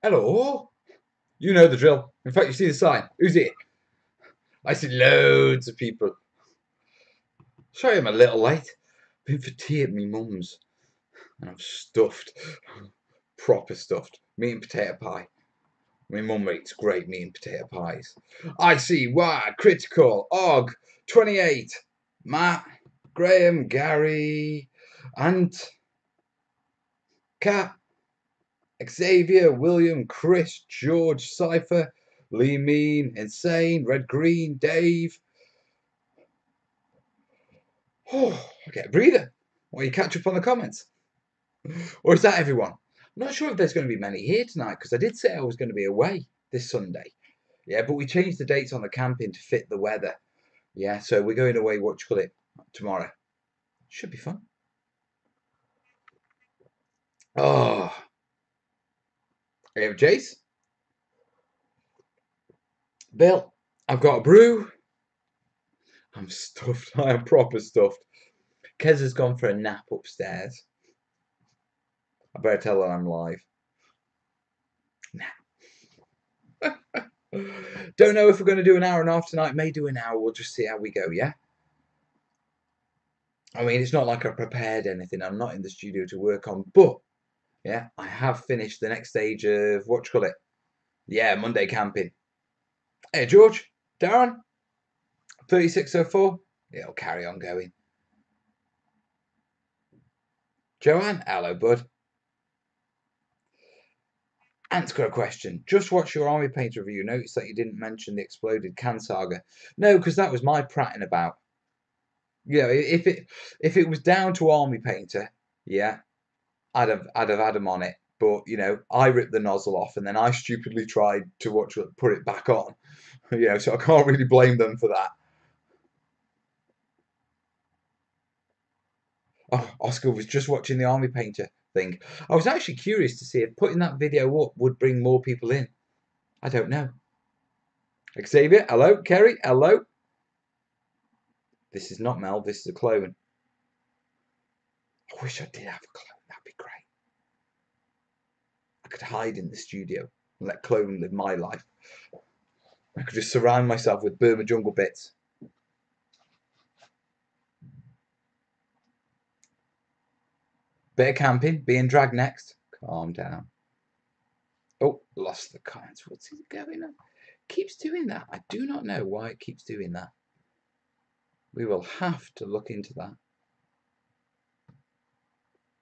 Hello. You know the drill. In fact, you see the sign. Who's it? I see loads of people. Sorry I'm a little late. Been for tea at me mum's. And I'm stuffed. Proper stuffed. Meat and potato pie. My mum makes great meat and potato pies. I see Wide, Critical, Og, 28, Matt, Graham, Gary, Ant, Kat, Xavier, William, Chris, George, Cypher, Lee Mean, Insane, Red Green, Dave. Oh, I get a breather. While you catch up on the comments. Or is that everyone? I'm not sure if there's going to be many here tonight because I did say I was going to be away this Sunday. Yeah, but we changed the dates on the camping to fit the weather. Yeah, so we're going away, what you call it, tomorrow. Should be fun. Oh, I have Jace. Bill, I've got a brew. I'm stuffed. I am proper stuffed. Kez has gone for a nap upstairs. I better tell her I'm live. Nah. Don't know if we're going to do an hour and a half tonight. May do an hour. We'll just see how we go, yeah? I mean, it's not like I've prepared anything. I'm not in the studio to work on. But, yeah, I have finished the next stage of, what you call it? Yeah, Monday camping. Hey, George. Darren. 3604. It'll carry on going. Joanne. Hello, bud. Ant's got a question. Just watch your Army Paint review. Notice that you didn't mention the exploded can saga. No, because that was my prattling about. You know, if it was down to Army Painter, yeah, I'd have had him on it. But you know, I ripped the nozzle off and then I stupidly tried to put it back on. You know, so I can't really blame them for that. Oh, Oscar was just watching the Army Painter thing. I was actually curious to see if putting that video up would bring more people in. I don't know. Xavier, hello. Kerry, hello. This is not Mel, this is a clone. I wish I did have a clone, that'd be great. I could hide in the studio and let clone live my life. I could just surround myself with Burma jungle bits. Bit of camping, being dragged next. Calm down. Oh, lost the comments. What's it going on? Keeps doing that. I do not know why it keeps doing that. We will have to look into that.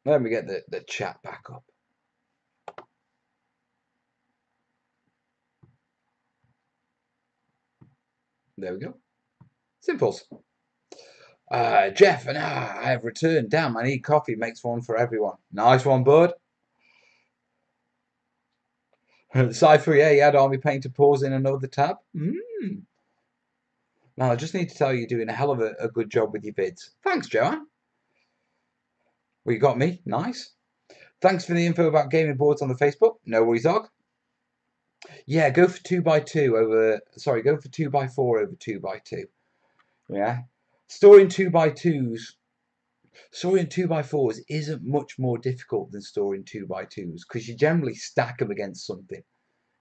Let me get the chat back up. There we go. Simples. Jeff, and I have returned. Damn, I need coffee. Makes one for everyone. Nice one, bud. Cypher, yeah, you had Army Painter pause in another tab. Now, I just need to tell you, you're doing a hell of a good job with your vids. Thanks, Joanne. Well, you got me. Nice. Thanks for the info about gaming boards on the Facebook. No worries, dog. Yeah, go for 2x2 over. Sorry, go for 2x4 over 2x2. Yeah. Storing 2x2s. Storing 2x4s isn't much more difficult than storing 2x2s because you generally stack them against something.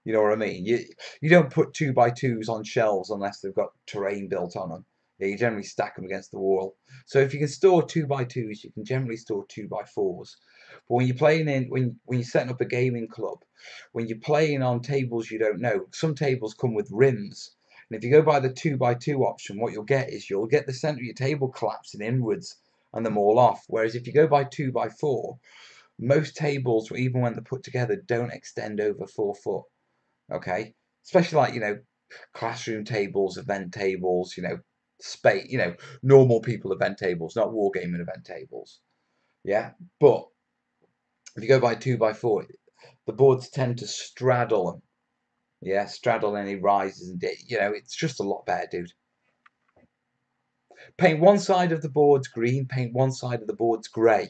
You know what I mean? You don't put 2x2s on shelves unless they've got terrain built on them. Yeah, you generally stack them against the wall. So if you can store 2x2s, you can generally store 2x4s. But when you're playing when you're setting up a gaming club, when you're playing on tables you don't know, some tables come with rims. And if you go by the 2x2 option, what you'll get is you'll get the center of your table collapsing inwards and them all off. Whereas if you go by 2x4, most tables, even when they're put together, don't extend over 4 foot. Okay, especially like classroom tables, event tables, space, normal people event tables, not wargaming event tables. Yeah, but if you go by 2x4, the boards tend to straddle them. Yeah, straddle any rises and it's just a lot better, dude. Paint one side of the boards green, paint one side of the boards grey.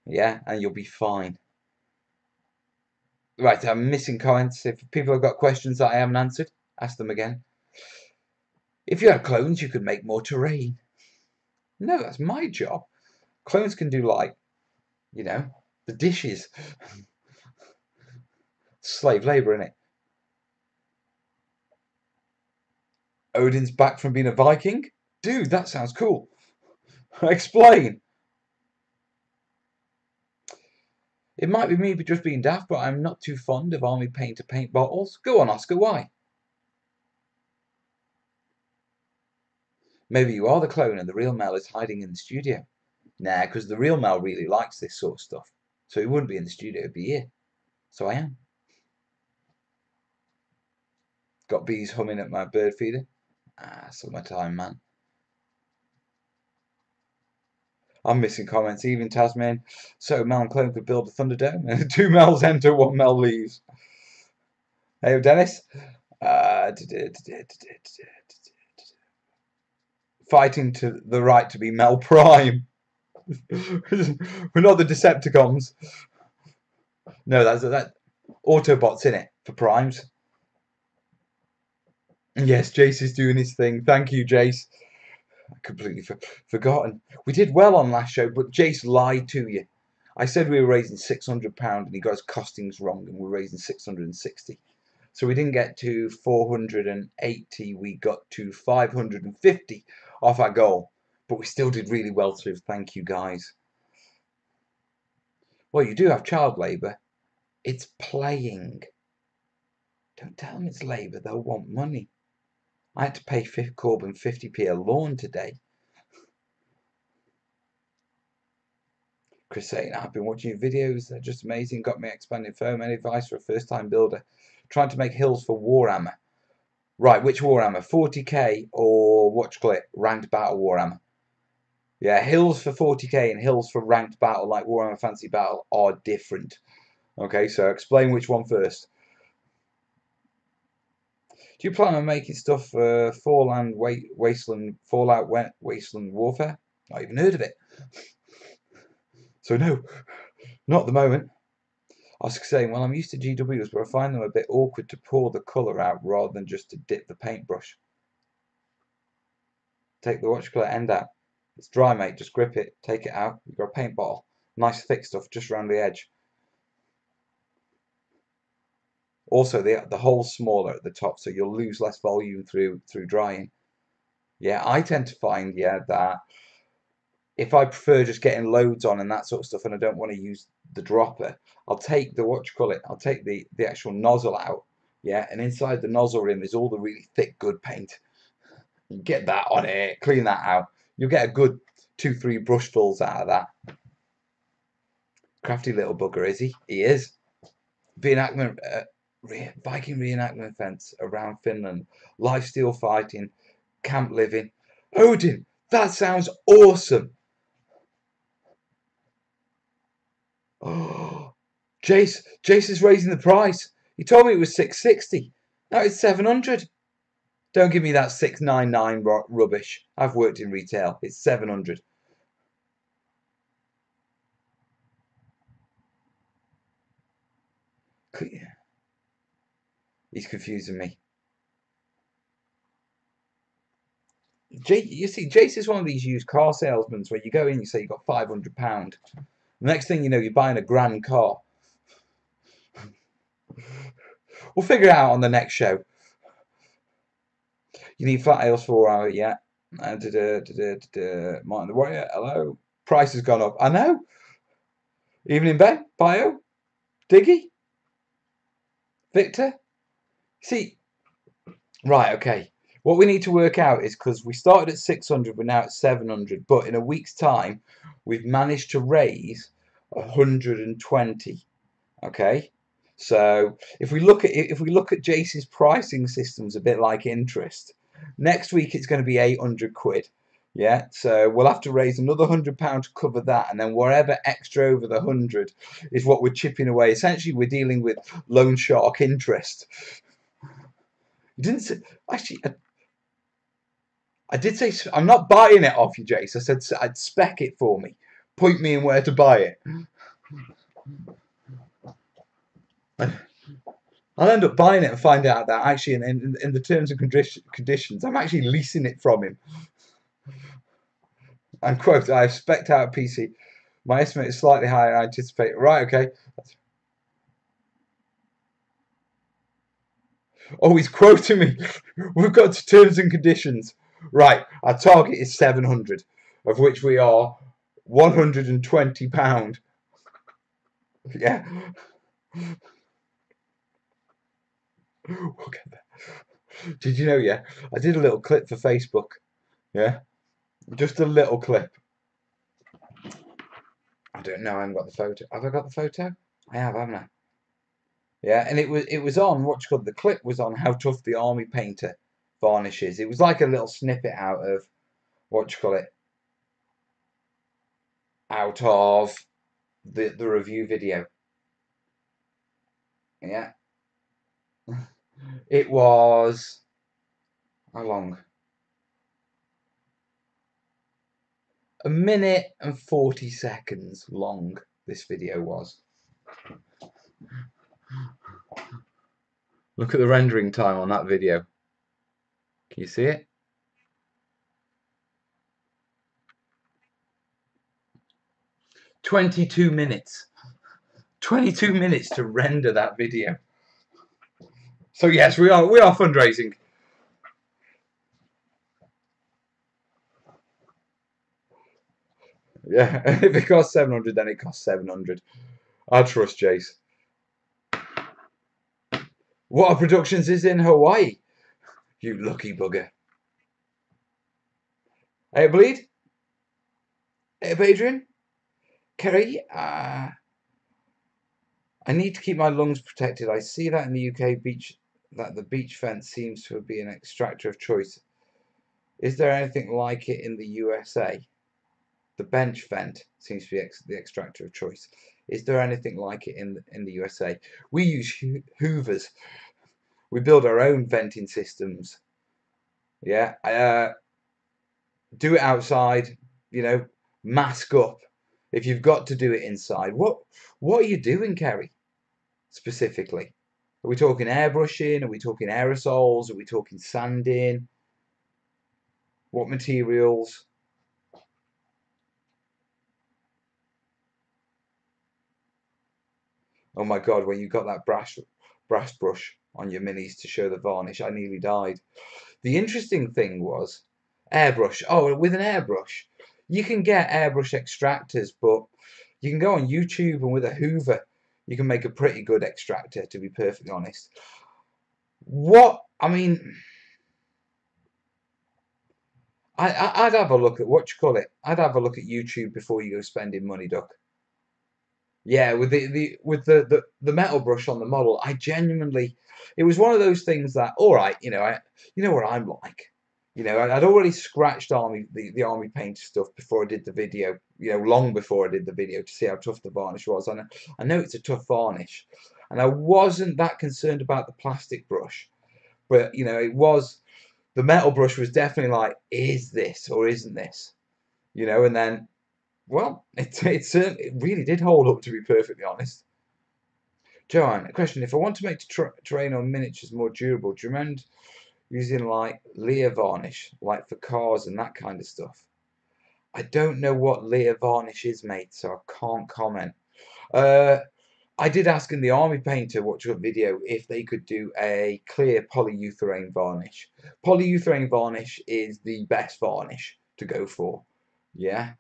Yeah, and you'll be fine. Right, I'm missing comments. If people have got questions that I haven't answered, ask them again. If you had clones, you could make more terrain. No, that's my job. Clones can do the dishes. Slave labour, innit? Odin's back from being a Viking? Dude, that sounds cool. Explain. It might be me just being daft, but I'm not too fond of army paint to paint bottles. Go on, Oscar, why? Maybe you are the clone and the real Mel is hiding in the studio. Nah, because the real Mel really likes this sort of stuff. So he wouldn't be in the studio, he'd be here. So I am. Got bees humming at my bird feeder. Ah, summertime, man. I'm missing comments. Even Tasman. So Mel and Clone could build a Thunderdome, and 2 Mels enter, 1 Mel leaves. Hey, Dennis. Fighting to the right to be Mel Prime. We're not the Decepticons. No, that Autobots in it for primes. Yes, Jace is doing his thing. Thank you, Jace. I completely forgotten. We did well on last show, but Jace lied to you. I said we were raising £600 and he got his costings wrong and we're raising 660. So we didn't get to 480, we got to 550 off our goal. But we still did really well, so thank you guys. Well, you do have child labour. It's playing. Don't tell them it's labour, they'll want money. I had to pay Corbin 50p a lawn today. Chris saying, I've been watching your videos, they're just amazing, got me expanding foam. Any advice for a first time builder? Trying to make hills for Warhammer. Right, which Warhammer? 40k or watch clip? Ranked Battle Warhammer. Yeah, hills for 40k and hills for ranked battle like Warhammer Fantasy Battle are different. Okay, so explain which one first. Do you plan on making stuff for Fallout Wasteland Warfare? Not even heard of it. So no, not at the moment. I was saying, well, I'm used to GWs, but I find them a bit awkward to pour the colour out rather than just to dip the paintbrush. Take the watch colour end out. It's dry, mate. Just grip it. Take it out. You've got a paint bottle. Nice thick stuff just around the edge. Also, the hole's smaller at the top, so you'll lose less volume through drying. Yeah, I tend to find, yeah, that if I prefer just getting loads on and that sort of stuff and I don't want to use the dropper, I'll take I'll take the actual nozzle out, yeah, and inside the nozzle rim is all the really thick, good paint. You get that on it, clean that out. You'll get a good 2-3 brushfuls out of that. Crafty little bugger, is he? He is. Viking reenactment events around Finland, lifesteal fighting, camp living. Odin, that sounds awesome. Oh, Jace is raising the price. He told me it was 660. Now it's 700. Don't give me that 699 rubbish. I've worked in retail. It's 700. He's confusing me. You see, Jace is one of these used car salesmen where you go in, you say you got £500. The next thing you know, you're buying a grand car. We'll figure it out on the next show. You need flat ales for hour, yeah. Martin the Warrior, hello. Price has gone up. I know. Evening Ben, Bio, Diggy, Victor. See, right, okay. What we need to work out is because we started at 600, we're now at 700, but in a week's time, we've managed to raise 120. Okay, so if we look at Jace's pricing systems a bit like interest, next week it's going to be 800 quid. Yeah, so we'll have to raise another £100 to cover that, and then whatever extra over the 100 is what we're chipping away. Essentially, we're dealing with loan shark interest. You didn't say, actually. I did say I'm not buying it off you, Jace. I said I'd spec it for me. Point me in where to buy it. I'll end up buying it and find out that actually in the terms and conditions, I'm actually leasing it from him. And quote, I have spec'd out a PC. My estimate is slightly higher than I anticipate. Right, okay. Oh, he's quoting me. We've got to terms and conditions. Right, our target is 700, of which we are £120. Yeah. Look at that. Did you know, yeah? I did a little clip for Facebook. Yeah. Just a little clip. I don't know, I haven't got the photo. Have I got the photo? I have, haven't I? Yeah, and it was on what you call the clip was on how tough the army painter varnish is. It was like a little snippet out of what you call it, out of the review video. Yeah, it was how long? A minute and 40 seconds long. This video was. Look at the rendering time on that video. Can you see it? "22 minutes. 22 minutes to render that video." So yes, we are fundraising. Yeah, if it costs 700, then it costs 700. I trust Jace. What Productions is in Hawaii? You lucky bugger. Hey, Bleed? Hey, Adrian? Kerry? I need to keep my lungs protected. I see that in the UK beach, that the beach fence seems to be an extractor of choice. Is there anything like it in the USA? The bench vent seems to be the extractor of choice. Is there anything like it in the USA? We use hoovers. We build our own venting systems. Yeah, do it outside. You know, mask up. If you've got to do it inside, what are you doing, Kerry? Specifically, are we talking airbrushing? Are we talking aerosols? Are we talking sanding? What materials? Oh my God, when you got that brass brush on your minis to show the varnish, I nearly died. The interesting thing was airbrush. Oh, with an airbrush, you can get airbrush extractors, but you can go on YouTube and with a hoover, you can make a pretty good extractor, to be perfectly honest. I mean, I'd have a look at what you call it. I'd have a look at YouTube before you go spending money, Duck. Yeah, with the metal brush on the model, I genuinely, it was one of those things that, all right, you know what I'm like. I'd already scratched the army paint stuff before I did the video. Long before I did the video to see how tough the varnish was. And I know it's a tough varnish, and I wasn't that concerned about the plastic brush, but it was the metal brush was definitely like, is this or isn't this? And then. Well, it really did hold up, to be perfectly honest. Joanne, a question. If I want to make terrain or miniatures more durable, do you recommend using like Leer varnish, like for cars and that kind of stuff? I don't know what Leer varnish is, mate, so I can't comment. I did ask in the army painter watch your video if they could do a clear polyurethane varnish. Polyurethane varnish is the best varnish to go for. Yeah.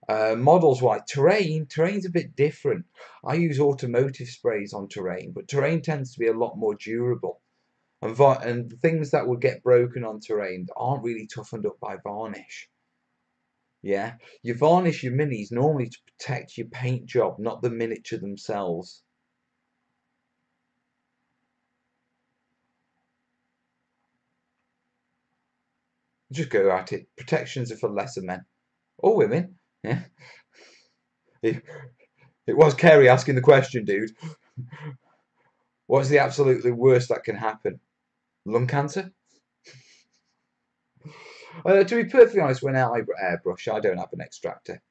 Models wise, terrain's a bit different. I use automotive sprays on terrain, but terrain tends to be a lot more durable. And things that would get broken on terrain aren't really toughened up by varnish. Yeah, you varnish your minis normally to protect your paint job, not the miniature themselves. Just go at it. Protections are for lesser men or women. Yeah. It was Kerry asking the question, dude. What's the absolutely worst that can happen? Lung cancer? To be perfectly honest, when I airbrush, I don't have an extractor.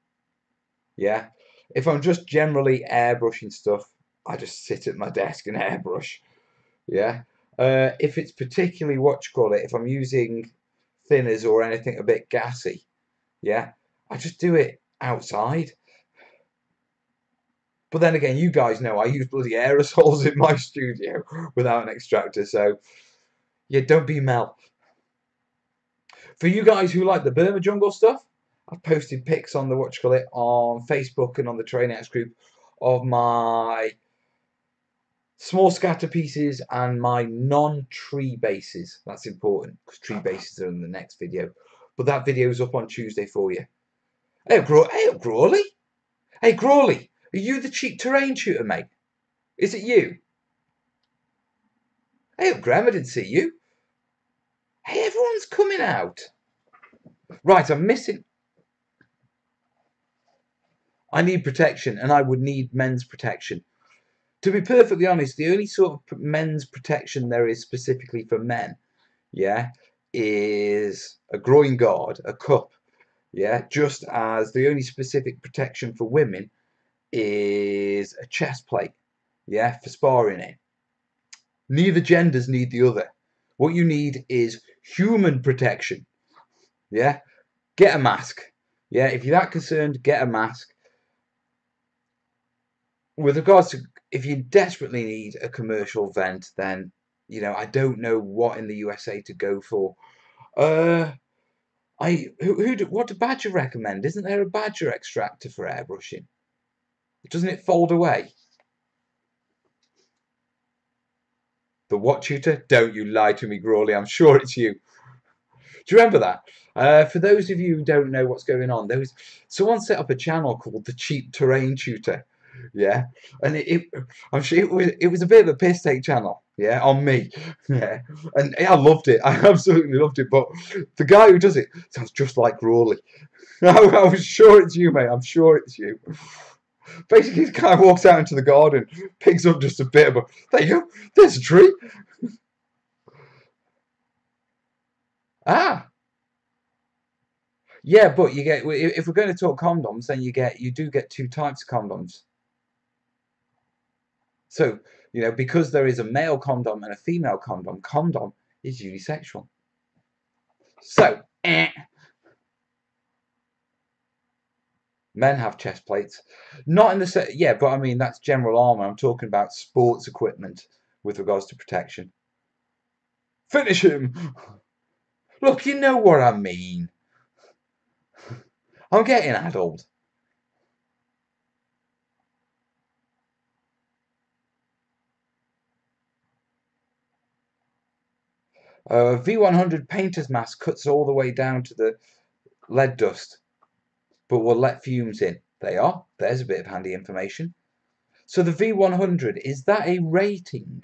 Yeah. If I'm just generally airbrushing stuff, I just sit at my desk and airbrush. Yeah. If it's particularly what you call it, if I'm using thinners or anything a bit gassy, yeah, I just do it outside. But then again, you guys know I use bloody aerosols in my studio without an extractor, so Yeah, don't be Mel. For you guys who like the Burma Jungle stuff, I've posted pics on the on Facebook and on the terrainiacs group of my small scatter pieces and my non-tree bases. That's important because tree bases are in the next video. But that video is up on Tuesday for you. Hey, Crawley. Hey, Crawley. Are you the cheap terrain shooter, mate? Is it you? Hey, Graham, I didn't see you. Hey, everyone's coming out. Right, I'm missing. I need protection, and I would need men's protection. To be perfectly honest, the only sort of men's protection there is specifically for men, yeah, is a groin guard, a cup, yeah, just as the only specific protection for women is a chest plate, yeah, for sparring in. Neither genders need the other. What you need is human protection, yeah. Get a mask, yeah. If you're that concerned, get a mask. With regards to if you desperately need a commercial vent, then I don't know what in the USA to go for. What do Badger recommend? Isn't there a Badger extractor for airbrushing? Doesn't it fold away? The what tutor? Don't you lie to me, Grawley. I'm sure it's you. Do you remember that? For those of you who don't know what's going on, someone set up a channel called the Cheap Terrain Tutor. Yeah, and I'm sure it was a bit of a piss take channel, yeah, on me, yeah, and I loved it. I absolutely loved it. But the guy who does it sounds just like Crawley. I was sure it's you, mate. I'm sure it's you. Basically, this guy walks out into the garden, picks up just a bit of there you go. There's a tree. Ah, yeah, but you get if we're going to talk condoms, then you do get two types of condoms. So, because there is a male condom and a female condom, condom is unisexual. So, men have chest plates. Not in the set, yeah, but I mean, that's general armor. I'm talking about sports equipment with regards to protection. Finish him! Look, you know what I mean. I'm getting adult. V100 painter's mask cuts all the way down to the lead dust, but will let fumes in. There's a bit of handy information. So the V100, is that a rating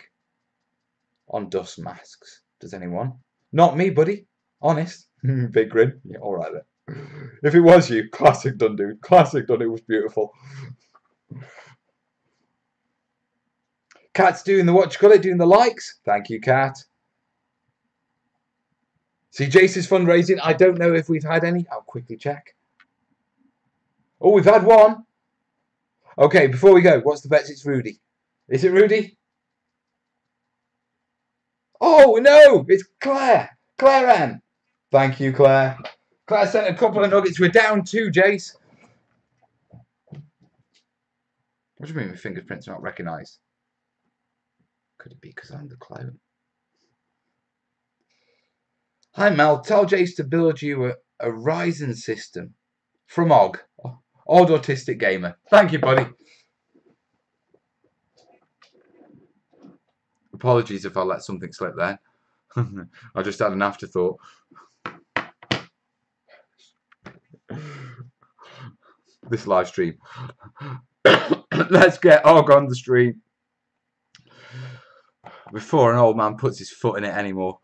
on dust masks? Does anyone? Not me, buddy. Honest. Big grin. Yeah, all right then. If it was you, classic done, dude. Classic done. It was beautiful. Cat's doing the what you call it, doing the likes. Thank you, Cat. See, Jace's fundraising. I don't know if we've had any. I'll quickly check. Oh, we've had one. Okay, before we go, what's the bets? It's Rudy. Is it Rudy? Oh, no, it's Claire. Claire Ann. Thank you, Claire. Claire sent a couple of nuggets. We're down 2, Jace. What do you mean my fingerprints are not recognised? Could it be because I'm the clown? Hi, Mel. Tell Jace to build you a Ryzen system from Og. Odd Autistic Gamer. Thank you, buddy. Apologies if I let something slip there. I just had an afterthought. This live stream. Let's get Og on the stream before an old man puts his foot in it anymore.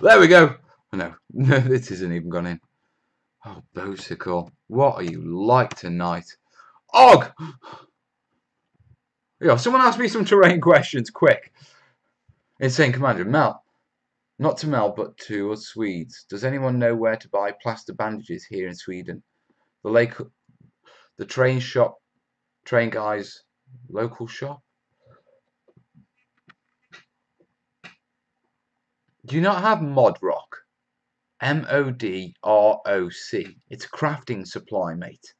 There we go. No, this isn't even gone in. Oh, Bosicle, what are you like tonight? Og! Yo, someone ask me some terrain questions, quick. Insane Commander, Mel. Not to Mel, but to us Swedes. Does anyone know where to buy plaster bandages here in Sweden? The train shop, train guys, local shop? Do you not have Modrock? M-O-D-R-O-C. It's a crafting supply, mate.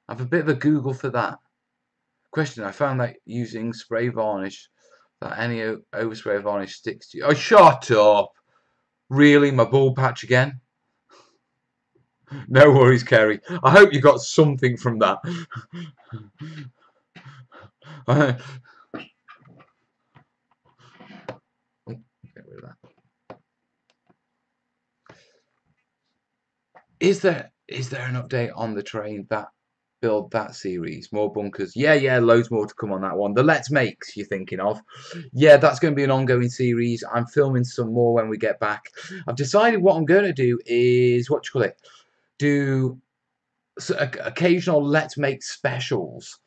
I have a bit of a Google for that. Question, I found that using spray varnish that any overspray of varnish sticks to you. Oh, shut up! Really, my bald patch again? No worries, Kerry. I hope you got something from that. Get rid of that. Is there an update on the train that build that series? More bunkers? Yeah, loads more to come on that one. The Let's Makes you're thinking of? Yeah, that's going to be an ongoing series. I'm filming some more when we get back. I've decided what I'm going to do is do occasional Let's Make specials.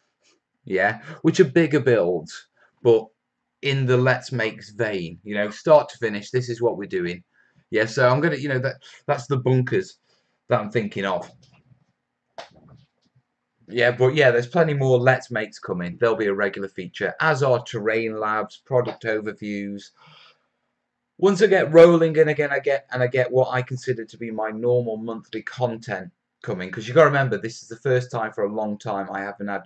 Yeah, which are bigger builds, but in the Let's Makes vein. You know, start to finish. This is what we're doing. Yeah, so I'm gonna, that's the bunkers that I'm thinking of. Yeah, but yeah, there's plenty more Let's Makes coming. There'll be a regular feature, as are terrain labs, product overviews. Once I get rolling, and again, I get what I consider to be my normal monthly content coming. Because you got to remember, this is the first time for a long time I haven't had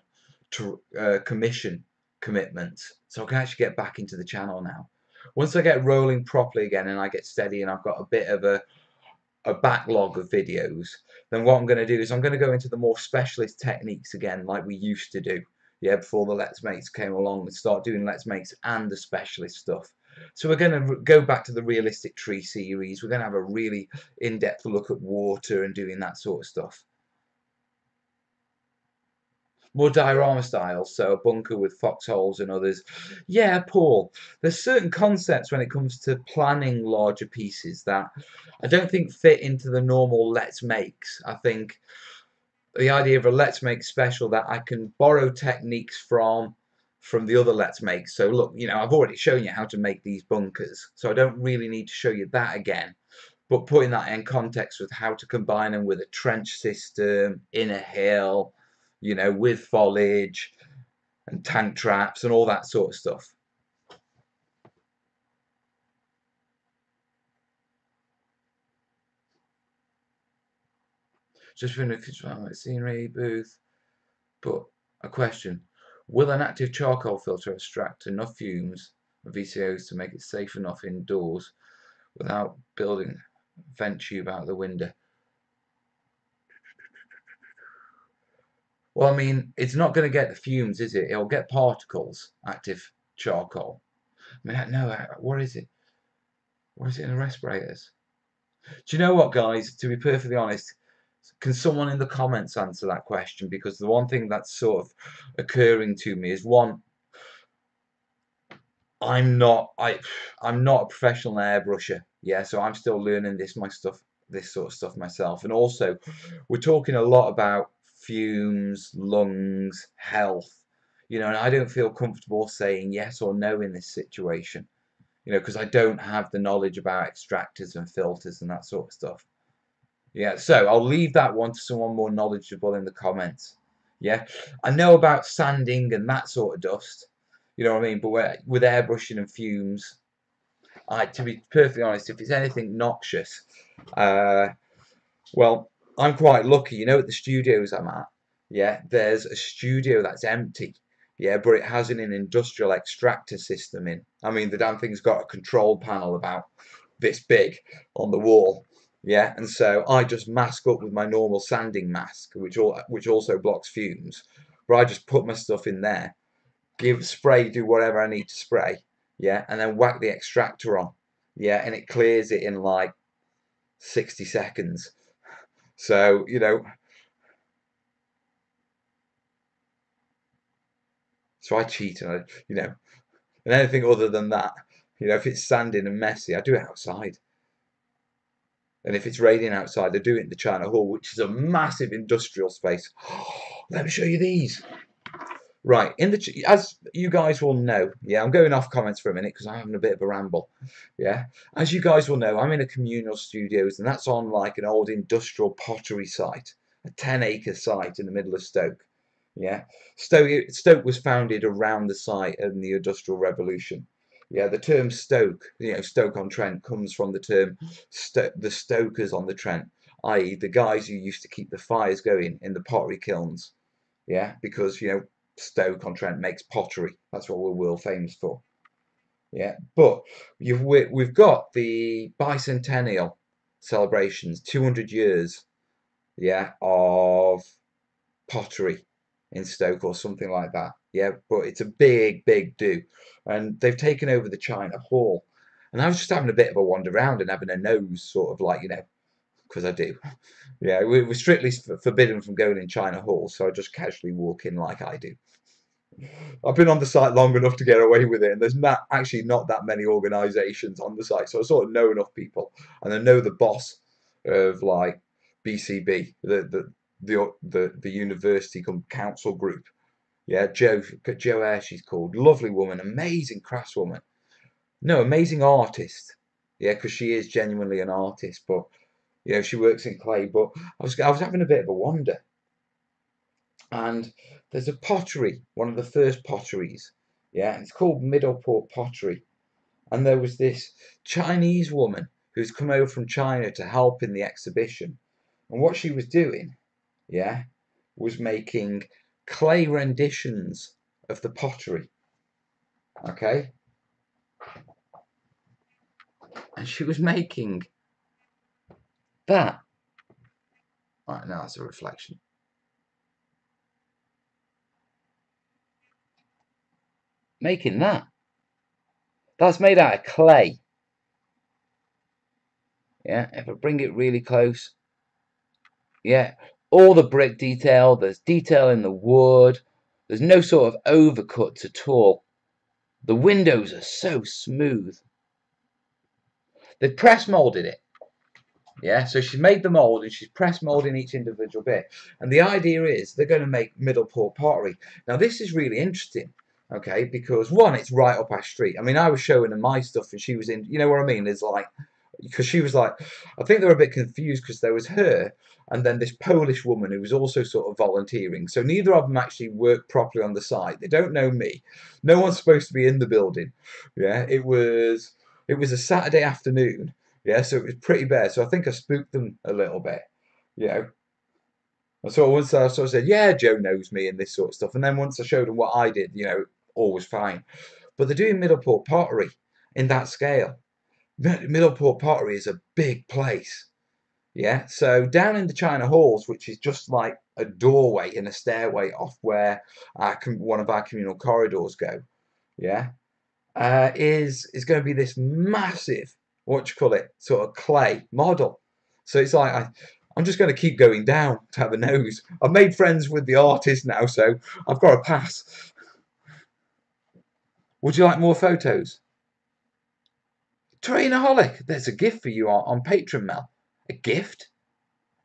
commission commitments, so I can actually get back into the channel now. Once I get rolling properly again, and I get steady, and I've got a bit of a backlog of videos, then what I'm going to do is I'm going to go into the more specialist techniques again, like we used to do. Yeah, before the Let's Makes came along, and start doing Let's Makes and the specialist stuff. So we're going to go back to the realistic tree series. We're going to have a really in-depth look at water and doing that sort of stuff. More diorama styles, so a bunker with foxholes and others. Yeah, Paul, there's certain concepts when it comes to planning larger pieces that I don't think fit into the normal Let's Makes. I think the idea of a Let's Make special that I can borrow techniques from the other Let's Makes. So look, I've already shown you how to make these bunkers, so I don't really need to show you that again. But putting that in context with how to combine them with a trench system, in a hill, with foliage and tank traps and all that sort of stuff. Just for a scenery booth. But a question: will an active charcoal filter extract enough fumes of VCOs to make it safe enough indoors without building a vent tube out the window? Well, I mean, it's not going to get the fumes, is it? It'll get particles, active charcoal. I mean, no, what is it? What is it in the respirators? Do you know what, guys? To be perfectly honest, can someone in the comments answer that question? Because the one thing that's sort of occurring to me is, one, I'm not a professional airbrusher, yeah, so I'm still learning this sort of stuff myself. And also, we're talking a lot about fumes, lungs, health, and I don't feel comfortable saying yes or no in this situation, because I don't have the knowledge about extractors and filters and that sort of stuff. Yeah, so I'll leave that one to someone more knowledgeable in the comments. Yeah, I know about sanding and that sort of dust. You know what I mean? But with airbrushing and fumes, to be perfectly honest, if it's anything noxious, well, I'm quite lucky. At the studios I'm at, yeah, there's a studio that's empty. Yeah, but it has an industrial extractor system in. I mean, the damn thing's got a control panel about this big on the wall. Yeah, and so I just mask up with my normal sanding mask, which also blocks fumes. But I just put my stuff in there, do whatever I need to spray, yeah, and then whack the extractor on, yeah, and it clears it in like 60 seconds. So, so I cheat, and and anything other than that, if it's sanding and messy, I do it outside. And if it's raining outside, I do it in the China Hall, which is a massive industrial space. Let me show you these. Right, as you guys will know, yeah, I'm going off comments for a minute because I'm having a bit of a ramble. Yeah, as you guys will know, I'm in a communal studios, and that's on like an old industrial pottery site, a 10-acre site in the middle of Stoke. Yeah, Stoke was founded around the site in the Industrial Revolution. Yeah, the term Stoke, Stoke-on-Trent, comes from the term the stokers on the Trent, i.e., the guys who used to keep the fires going in the pottery kilns. Yeah, because Stoke-on-Trent makes pottery. That's what we're world famous for. Yeah, but we've got the bicentennial celebrations, 200 years, yeah, of pottery in Stoke or something like that. Yeah, but it's a big, big do. And they've taken over the China Hall. And I was just having a bit of a wander around and having a nose, sort of like, because I do. Yeah, we're strictly forbidden from going in China Hall, so I just casually walk in like I do. I've been on the site long enough to get away with it, and there's not that many organisations on the site, so I sort of know enough people, and I know the boss of like BCB, the university council group. Yeah, Jo Air, she's called, lovely woman, amazing craftswoman, no, amazing artist. Yeah, because she is genuinely an artist, but she works in clay. But I was having a bit of a wander, and there's a pottery, one of the first potteries. Yeah, it's called Middleport Pottery. And there was this Chinese woman who's come over from China to help in the exhibition. And what she was doing, yeah, was making clay renditions of the pottery. Okay? And she was making that. Right, now it's a reflection. Making that. That's made out of clay. Yeah, if I bring it really close, yeah, all the brick detail, there's detail in the wood, there's no sort of overcuts at all. The windows are so smooth. They've press molded it. Yeah, so she's made the mold and she's press molding each individual bit. And the idea is they're going to make Middleport pottery. Now, this is really interesting, okay, because one, it's right up our street. I mean, I was showing her my stuff and she was in, you know what I mean? There's like, because she was like, I think they were a bit confused because there was her and then this Polish woman who was also sort of volunteering. So neither of them actually worked properly on the site. They don't know me. No one's supposed to be in the building. Yeah, it was a Saturday afternoon. Yeah, so it was pretty bad. So I think I spooked them a little bit. You know. So once I sort of said, yeah, Joe knows me and this sort of stuff. And then once I showed them what I did, all was fine. But they're doing Middleport pottery in that scale. Middleport pottery is a big place. Yeah. So down in the China Halls, which is just like a doorway and a stairway off where one of our communal corridors go. Yeah. Is going to be this massive, what do you call it, sort of clay model. So it's like I'm just going to keep going down to have a nose. I've made friends with the artist now, so I've got a pass. Would you like more photos? Terrainaholic, there's a gift for you on Patreon, Mel. A gift?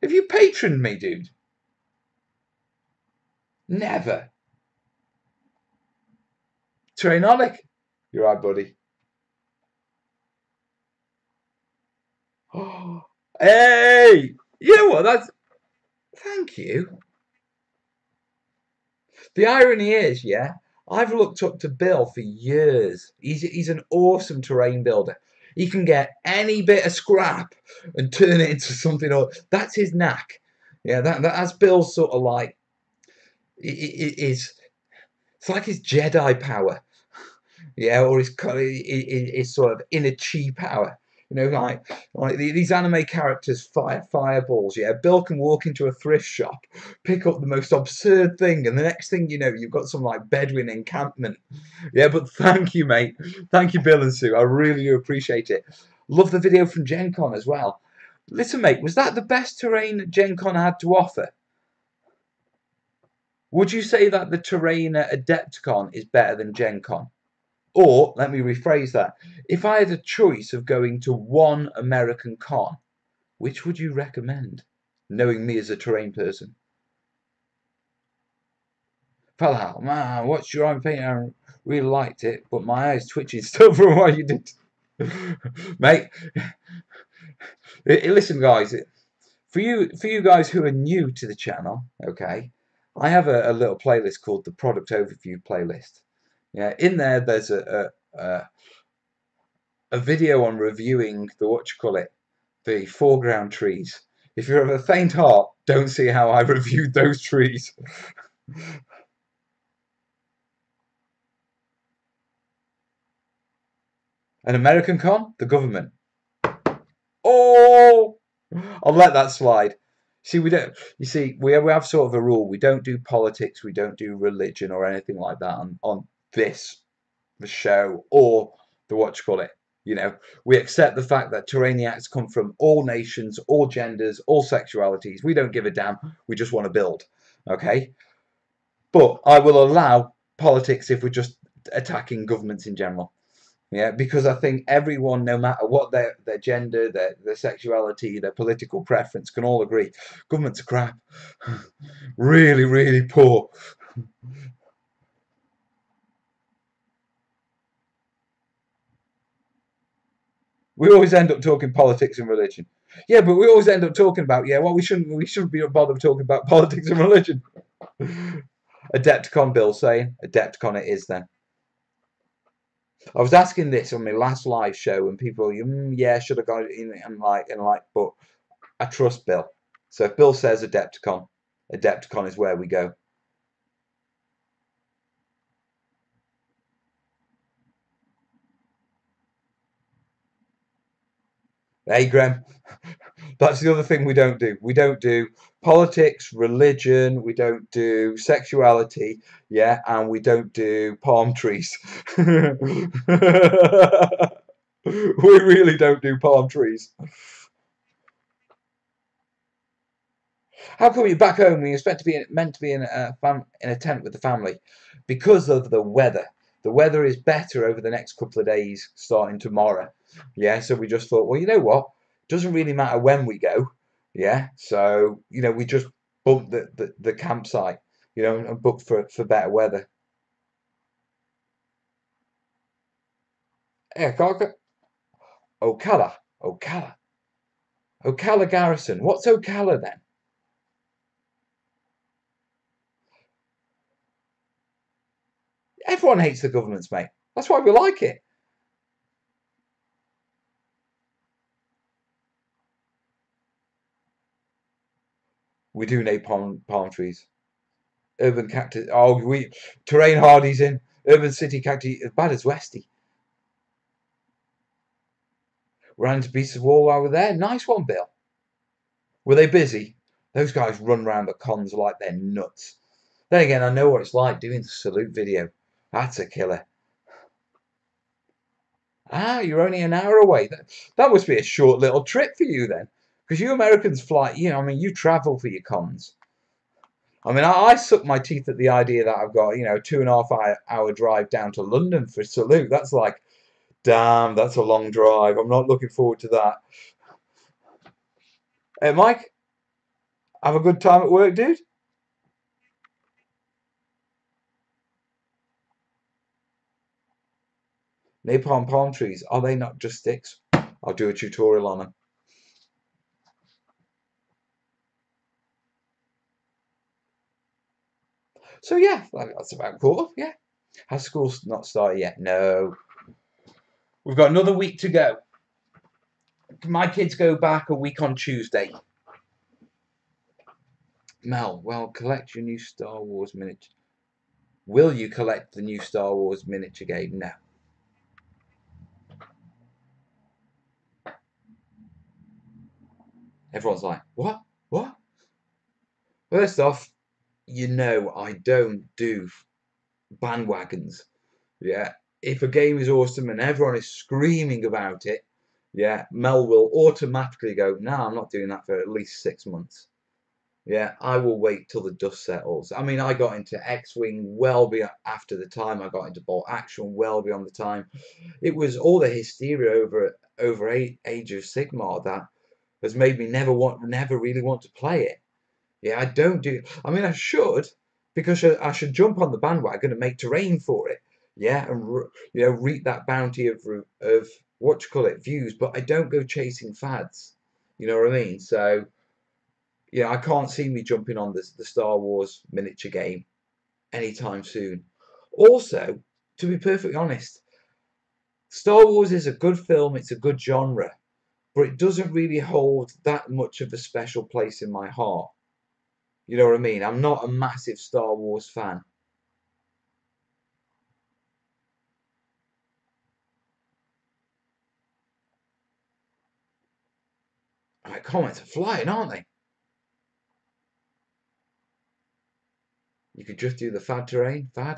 Have you patroned me, dude? Never. Terrainaholic, you're right, buddy. Oh, hey, you know what? Thank you. The irony is, yeah, I've looked up to Bill for years. He's an awesome terrain builder. He can get any bit of scrap and turn it into something. That's his knack. Yeah, that's Bill's sort of like it's like his Jedi power. Yeah, or his sort of inner chi power. Like these anime characters fire fireballs. Yeah, Bill can walk into a thrift shop, pick up the most absurd thing, and the next thing you know, you've got some like Bedouin encampment. Yeah, but thank you, mate. Thank you, Bill and Sue. I really do appreciate it. Love the video from Gen Con as well. Listen, mate, was that the best terrain Gen Con had to offer? Would you say that the terrain at Adepticon is better than Gen Con? Or, let me rephrase that, if I had a choice of going to one American con, which would you recommend? Knowing me as a terrain person. Valhalla, man, what's your own opinion? I really liked it, but my eyes twitching still from what you did. Mate, listen, guys, for you guys who are new to the channel, okay, I have a little playlist called the Product Overview playlist. Yeah, in there, there's a video on reviewing the foreground trees. If you're of a faint heart, don't see how I reviewed those trees. An American con? The government. Oh, I'll let that slide. See, we don't. You see, we have sort of a rule. We don't do politics. We don't do religion or anything like that on this the show or the what you call it. You know, we accept the fact that terrainiacs come from all nations, all genders, all sexualities. We don't give a damn. We just want to build. Okay, but I will allow politics if we're just attacking governments in general. Yeah, because I think everyone, no matter what their gender, their sexuality, their political preference, can all agree governments are crap. Really, really poor. We always end up talking politics and religion. Yeah, but we always end up talking about, yeah, well, we shouldn't be bothered talking about politics and religion. Adepticon Bill saying, Adepticon it is then. I was asking this on my last live show, and people, yeah, should have gone in and like, but I trust Bill. So if Bill says Adepticon, Adepticon is where we go. Hey, Graham, that's the other thing we don't do. We don't do politics, religion, we don't do sexuality, yeah, and we don't do palm trees. We really don't do palm trees. How come you're back home when you're meant to be in a tent with the family? Because of the weather. The weather is better over the next couple of days, starting tomorrow. Yeah, so we just thought, well, you know what? Doesn't really matter when we go. Yeah, so we just booked the campsite, and booked for better weather. Yeah, Ocala, Ocala, Ocala Garrison. What's Ocala then? Everyone hates the governments, mate. That's why we like it. We do need palm trees. Urban cactus. Oh, we terrain hardies in. Urban city cacti as bad as Westy. Ran into pieces of wall while we're there. Nice one, Bill. Were they busy? Those guys run around the cons like they're nuts. Then again, I know what it's like doing the salute video. That's a killer. Ah, you're only an hour away. That must be a short little trip for you then. Because you Americans fly, I mean, you travel for your cons. I mean, I suck my teeth at the idea that I've got, 2.5 hour drive down to London for salute. That's like, damn, that's a long drive. I'm not looking forward to that. Hey, Mike, have a good time at work, dude. Napalm palm trees, are they not just sticks? I'll do a tutorial on them. So yeah, that's about cool. Yeah. Has school not started yet? No. We've got another week to go. My kids go back a week on Tuesday. Mel, well, collect your new Star Wars miniature. Will you collect the new Star Wars miniature game? No. Everyone's like, what? What? First off, I don't do bandwagons. Yeah. If a game is awesome and everyone is screaming about it, yeah, Mel will automatically go, no, I'm not doing that for at least 6 months. Yeah, I will wait till the dust settles. I mean, I got into X-Wing well beyond after the time. I got into Bolt Action well beyond the time. It was all the hysteria over Age of Sigmar that has made me never really want to play it. Yeah, I don't do. I mean, I should because I should jump on the bandwagon and make terrain for it. Yeah, and reap that bounty of what you call it views. But I don't go chasing fads. You know what I mean? So yeah, I can't see me jumping on the Star Wars miniature game anytime soon. Also, to be perfectly honest, Star Wars is a good film. It's a good genre, but it doesn't really hold that much of a special place in my heart. You know what I mean? I'm not a massive Star Wars fan. My comments are flying, aren't they? You could just do the fad terrain. Fad?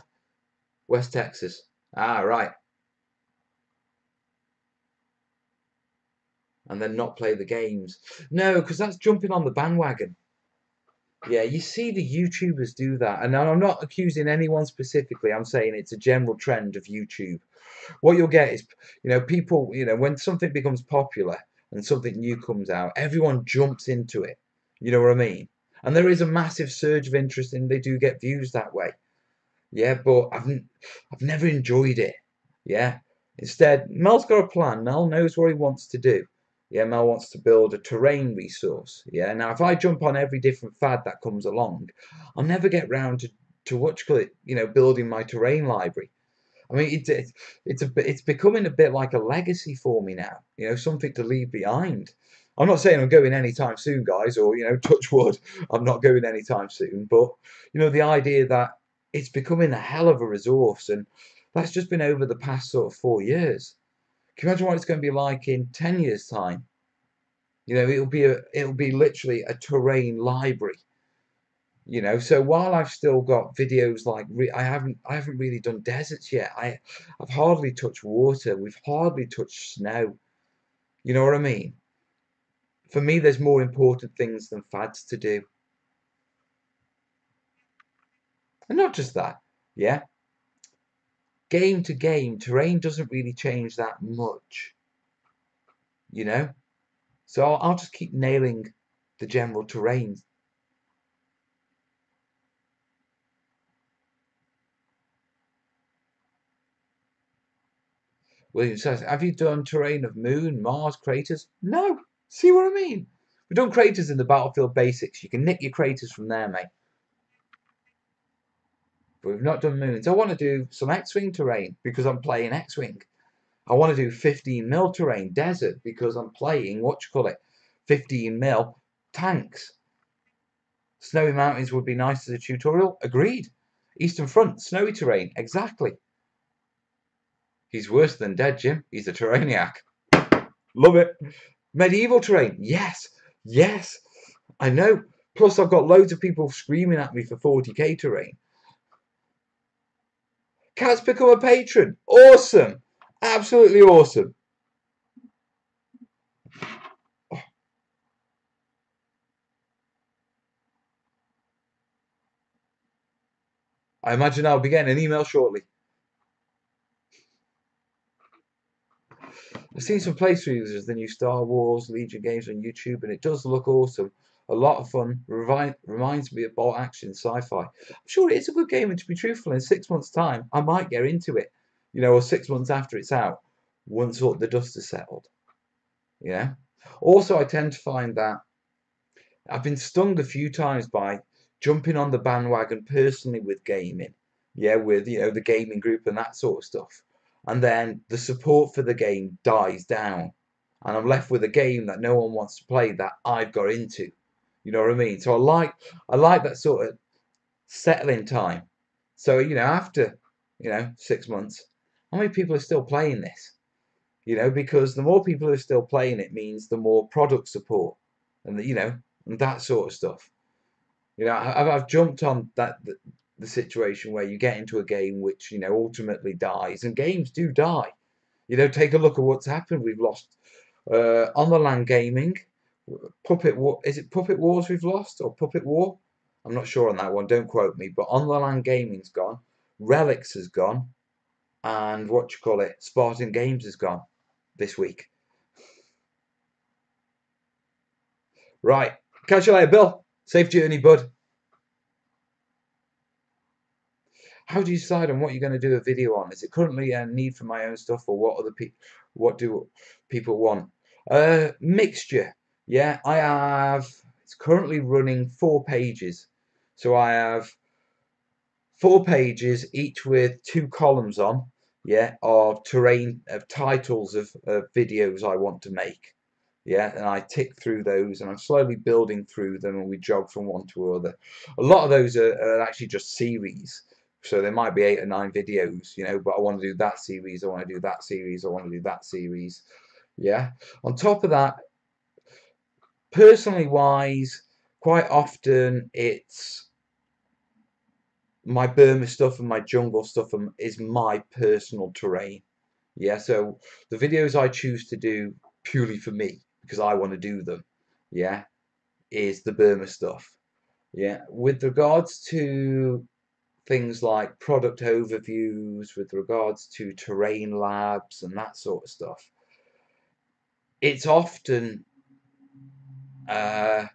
West Texas. Ah, right. And then not play the games. No, because that's jumping on the bandwagon. Yeah, you see the YouTubers do that. And I'm not accusing anyone specifically. I'm saying it's a general trend of YouTube. What you'll get is, people, when something becomes popular and something new comes out, everyone jumps into it. You know what I mean? And there is a massive surge of interest and they do get views that way. Yeah, but I've never enjoyed it. Yeah. Instead, Mel's got a plan. Mel knows what he wants to do. Yeah, Mel wants to build a terrain resource. Yeah. Now, if I jump on every different fad that comes along, I'll never get round to what you call it, building my terrain library. I mean, it's becoming a bit like a legacy for me now. Something to leave behind. I'm not saying I'm going anytime soon, guys, or touch wood, I'm not going anytime soon. But the idea that it's becoming a hell of a resource, and that's just been over the past sort of 4 years. Can you imagine what it's going to be like in 10 years' time? It'll be literally a terrain library. So while I've still got videos like I haven't really done deserts yet. I've hardly touched water. We've hardly touched snow. You know what I mean? For me, there's more important things than fads to do. And not just that, yeah. Game to game, terrain doesn't really change that much, you know? So I'll just keep nailing the general terrain. William says, have you done terrain of Moon, Mars, craters? No. See what I mean? We've done craters in the Battlefield Basics. You can nick your craters from there, mate. But we've not done moons. I want to do some X-Wing terrain because I'm playing X-Wing. I want to do 15 mil terrain desert because I'm playing, 15 mil tanks. Snowy mountains would be nice as a tutorial. Agreed. Eastern Front, snowy terrain. Exactly. He's worse than dead, Jim. He's a terrainiac. Love it. Medieval terrain. Yes. Yes. I know. Plus, I've got loads of people screaming at me for 40k terrain. Cat's become a patron. Awesome. Absolutely awesome. Oh. I imagine I'll be getting an email shortly. I've seen some playthroughs of the new Star Wars Legion games on YouTube, and it does look awesome. A lot of fun. Reminds me of bolt action sci-fi. I'm sure it is a good game, and to be truthful, in 6 months' time, I might get into it. Or 6 months after it's out, once the dust has settled. Also, I tend to find that I've been stung a few times by jumping on the bandwagon personally with gaming. Yeah, with the gaming group and that sort of stuff. And then the support for the game dies down. And I'm left with a game that no one wants to play that I've got into. You know what I mean? So I like that sort of settling time. So, after, 6 months, how many people are still playing this? Because the more people are still playing it means the more product support and and that sort of stuff. I've jumped on the situation where you get into a game which ultimately dies, and games do die. Take a look at what's happened. We've lost on the land gaming, Puppet War. Is it Puppet Wars we've lost or Puppet War? I'm not sure on that one. Don't quote me. But on the land gaming's gone. Relics has gone, and Spartan Games has gone this week. Right. Catch you later, Bill. Safe journey, bud. How do you decide on what you're going to do a video on? Is it currently a need for my own stuff, or what do people want? Mixture. Yeah, I have. It's currently running 4 pages, so I have 4 pages, each with 2 columns on. Yeah, of titles of videos I want to make. Yeah, and I tick through those, and I'm slowly building through them, and we jog from one to other. A lot of those are actually just series. So there might be 8 or 9 videos, but I want to do that series, I want to do that series, I want to do that series. Yeah. On top of that, Personally wise, quite often it's my Burma stuff and my jungle stuff is my personal terrain. Yeah, so the videos I choose to do purely for me because I want to do them, yeah, is the Burma stuff. Yeah, with regards to things like product overviews, with regards to terrain labs and that sort of stuff, it's often uh,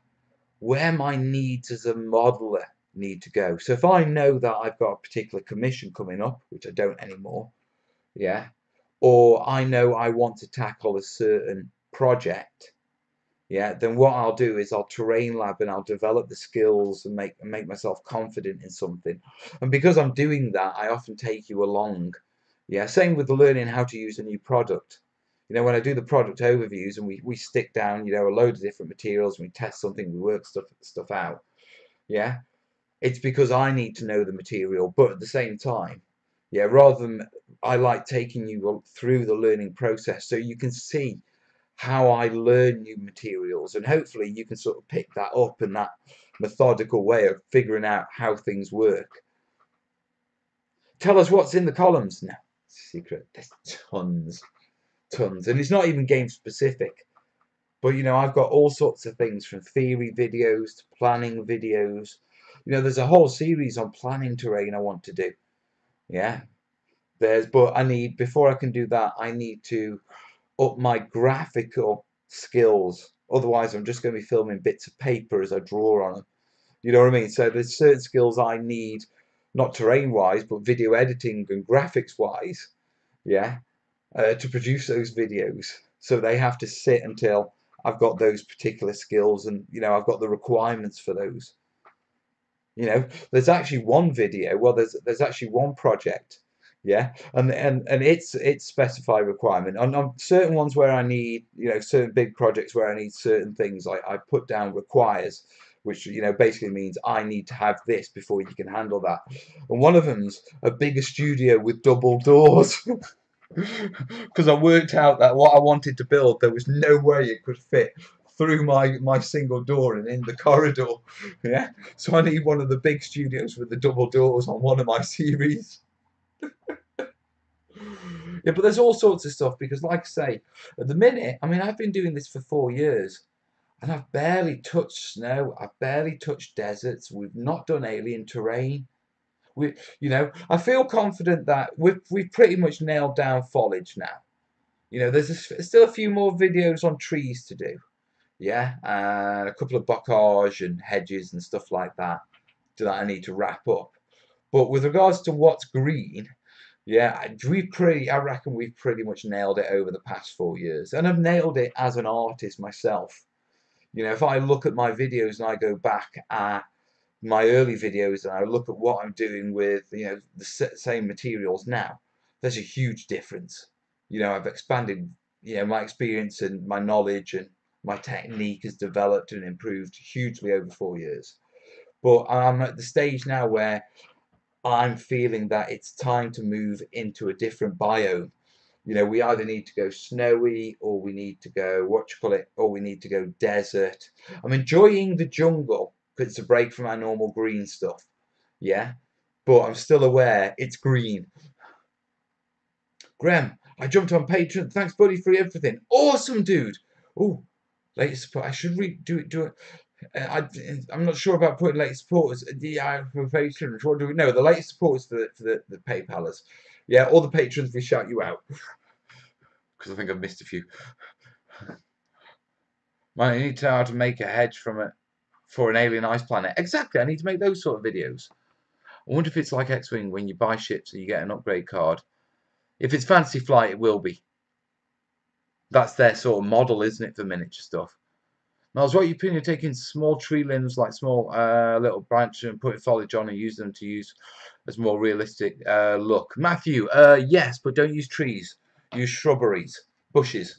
where my needs as a modeler need to go. So if I know that I've got a particular commission coming up, which I don't anymore, yeah, or I know I want to tackle a certain project, yeah, then what I'll do is I'll terrain lab and I'll develop the skills and make myself confident in something. And because I'm doing that, I often take you along. Yeah, same with the learning how to use a new product. You know, when I do the product overviews and we stick down, you know, a load of different materials, and we test something, we work stuff out. Yeah, it's because I need to know the material, but at the same time, yeah, rather than I like taking you through the learning process so you can see how I learn new materials, and hopefully you can sort of pick that up in that methodical way of figuring out how things work. Tell us what's in the columns now. Secret, there's tons, and it's not even game specific. But you know, I've got all sorts of things from theory videos to planning videos. You know, there's a whole series on planning terrain I want to do. Yeah, but I need, before I can do that, I need to up my graphical skills. Otherwise, I'm just going to be filming bits of paper as I draw on them. You know what I mean? So there's certain skills I need, not terrain wise, but video editing and graphics wise. Yeah, to produce those videos. So they have to sit until I've got those particular skills, and you know I've got the requirements for those. You know, there's actually one video. Well, there's actually one project. Yeah, and it's specified requirement. On certain ones where I need, you know, certain big projects where I need certain things, I put down requires, which you know basically means I need to have this before you can handle that. And one of them's a bigger studio with double doors. Because I worked out that what I wanted to build, there was no way it could fit through my single door and in the corridor. Yeah, so I need one of the big studios with the double doors on one of my series. Yeah, but there's all sorts of stuff because, like I say, at the minute, I mean, I've been doing this for 4 years and I've barely touched snow. I've barely touched deserts. We've not done alien terrain. You know, I feel confident that we've pretty much nailed down foliage now. You know, still a few more videos on trees to do. Yeah, and a couple of bocage and hedges and stuff like that that I need to wrap up. But with regards to what's green, yeah, I reckon we've pretty much nailed it over the past 4 years. And I've nailed it as an artist myself. You know, if I look at my videos and I go back at my early videos and I look at what I'm doing with, you know, the same materials now, there's a huge difference. You know, I've expanded, you know, my experience and my knowledge and my technique has developed and improved hugely over 4 years. But I'm at the stage now where I'm feeling that it's time to move into a different biome. You know, we either need to go snowy or we need to go, what you call it, or we need to go desert. I'm enjoying the jungle because it's a break from our normal green stuff. Yeah, but I'm still aware it's green. Graham, I jumped on Patreon. Thanks, buddy, for everything. Awesome, dude. Oh, latest support. I should do it. I'm not sure about putting latest supporters. Yeah, for patrons. What do we know? The latest supporters for the PayPalers. Yeah, all the patrons, we shout you out because I think I've missed a few. Man, I need to know how to make a hedge for an alien ice planet. Exactly, I need to make those sort of videos. I wonder if it's like X-Wing when you buy ships and you get an upgrade card. If it's Fantasy Flight, it will be. That's their sort of model, isn't it, for miniature stuff? Miles, what are your opinion of taking small tree limbs, like small little branch, and putting foliage on and use them to use as more realistic look? Matthew, yes, but don't use trees. Use shrubberies, bushes.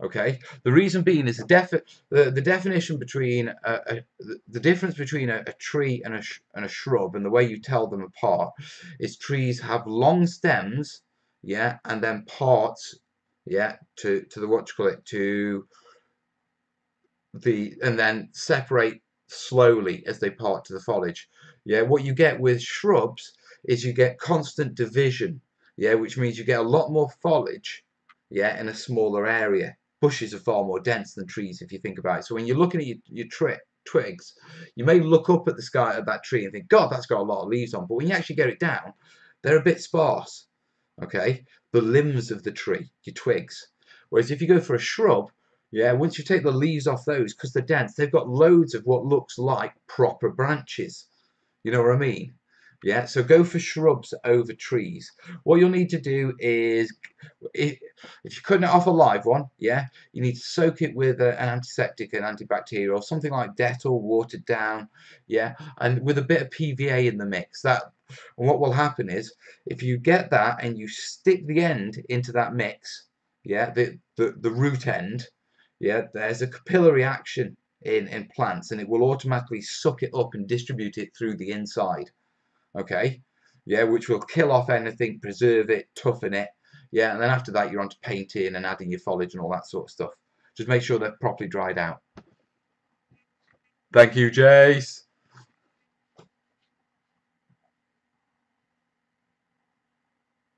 Okay, the reason being is the definition between the difference between a tree and a shrub, and the way you tell them apart is trees have long stems, yeah, and then parts, yeah, to the what you call it, to and then separate slowly as they part to the foliage. Yeah, what you get with shrubs is you get constant division. Yeah, which means you get a lot more foliage. Yeah, in a smaller area. Bushes are far more dense than trees if you think about it. So when you're looking at your twigs, you may look up at the sky at that tree and think, God, that's got a lot of leaves on. But when you actually get it down, they're a bit sparse. Okay, the limbs of the tree, your twigs. Whereas if you go for a shrub, yeah, once you take the leaves off those, because they're dense, they've got loads of what looks like proper branches. You know what I mean? Yeah, so go for shrubs over trees. What you'll need to do is, if you're cutting it off a live one, yeah, you need to soak it with an antiseptic and antibacterial, something like Dettol, watered down, yeah, and with a bit of PVA in the mix. That, and what will happen is, if you get that and you stick the end into that mix, yeah, the root end, yeah, there's a capillary action in plants, and it will automatically suck it up and distribute it through the inside. Okay, yeah, which will kill off anything, preserve it, toughen it. Yeah, and then after that you're on to painting and adding your foliage and all that sort of stuff. Just make sure they're properly dried out. Thank you, Jace.